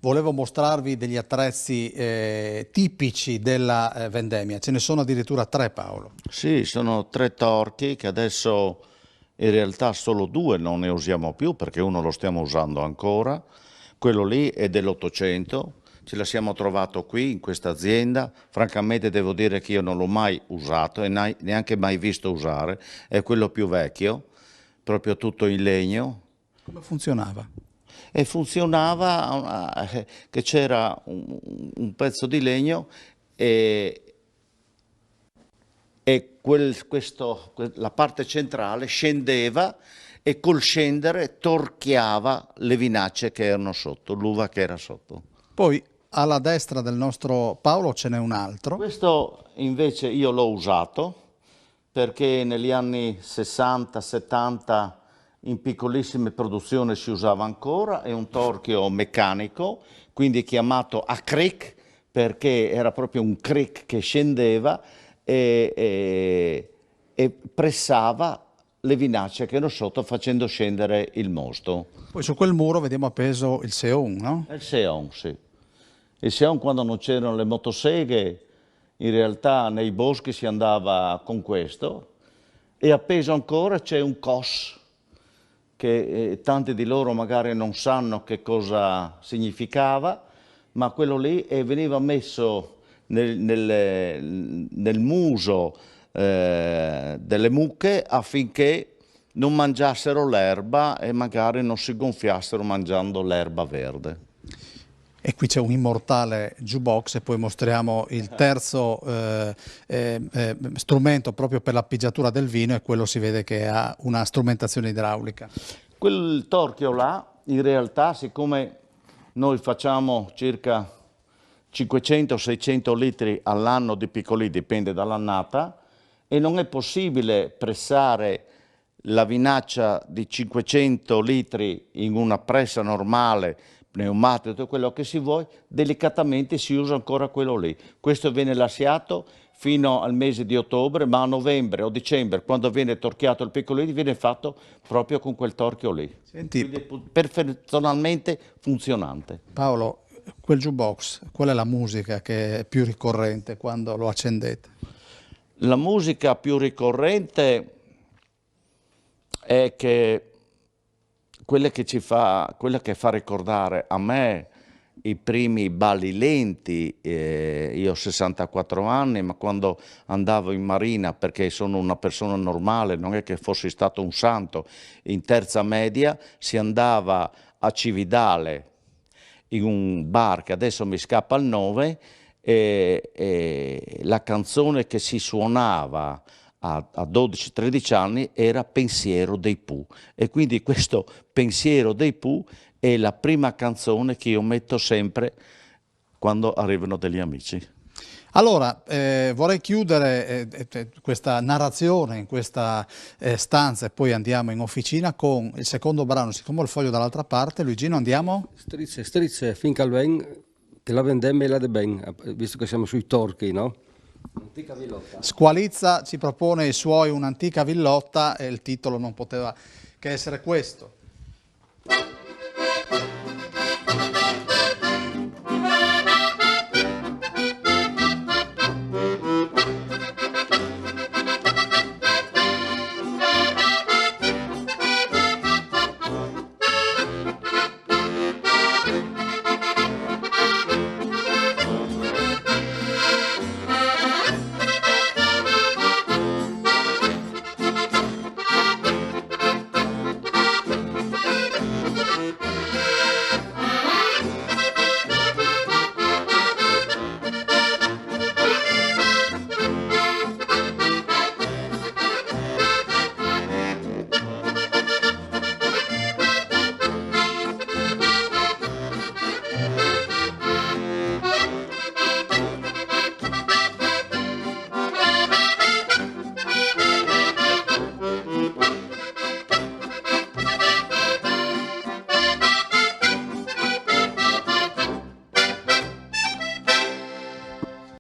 volevo mostrarvi degli attrezzi tipici della vendemmia. Ce ne sono addirittura 3, Paolo. Sì, sono 3 torchi che adesso in realtà solo 2 non ne usiamo più perché uno lo stiamo usando ancora. Quello lì è dell'800, ce la siamo trovato qui in questa azienda. Francamente devo dire che io non l'ho mai usato e neanche mai visto usare. È quello più vecchio, proprio tutto in legno. Come funzionava? E funzionava che c'era un pezzo di legno e la parte centrale scendeva e col scendere torchiava le vinacce che erano sotto, l'uva che era sotto. Poi alla destra del nostro Paolo ce n'è un altro. Questo invece io l'ho usato perché negli anni 60-70 in piccolissime produzioni si usava ancora, è un torchio meccanico, quindi chiamato a crick perché era proprio un crick che scendeva e pressava le vinacce che erano sotto facendo scendere il mosto. Poi su quel muro vediamo appeso il Seon, no? Il Seon, sì. Il Seon quando non c'erano le motoseghe, in realtà nei boschi si andava con questo e appeso ancora c'è un cos che tanti di loro magari non sanno che cosa significava, ma quello lì veniva messo nel muso delle mucche affinché non mangiassero l'erba e magari non si gonfiassero mangiando l'erba verde. E qui c'è un immortale jukebox e poi mostriamo il terzo strumento proprio per l'appoggiatura del vino e quello si vede che ha una strumentazione idraulica. Quel torchio là, in realtà, siccome noi facciamo circa 500-600 litri all'anno di piccoli, dipende dall'annata, e non è possibile pressare la vinaccia di 500 litri in una pressa normale, pneumatico, tutto quello che si vuole, delicatamente si usa ancora quello lì. Questo viene lasciato fino al mese di ottobre, ma a novembre o dicembre, quando viene torchiato il piccolino, viene fatto proprio con quel torchio lì. Senti, quindi è perfezionalmente funzionante. Paolo, quel jukebox, qual è la musica che è più ricorrente quando lo accendete? La musica più ricorrente è che quella che fa ricordare a me i primi balli lenti, io ho 64 anni, ma quando andavo in marina, perché sono una persona normale, non è che fossi stato un santo, in terza media si andava a Cividale in un bar che adesso mi scappa il nome, e la canzone che si suonava a 12-13 anni era Pensiero dei Pooh, e quindi questo Pensiero dei Pooh è la prima canzone che io metto sempre quando arrivano degli amici. Allora, vorrei chiudere questa narrazione in questa stanza e poi andiamo in officina con il secondo brano. Siccome ho il foglio dall'altra parte, Luigino, andiamo? Strizze, strizze, finché al ben, che la vendemmia e la de ben, visto che siamo sui torchi, no? Antica villotta. Squalizza ci propone i suoi un'antica villotta e il titolo non poteva che essere questo.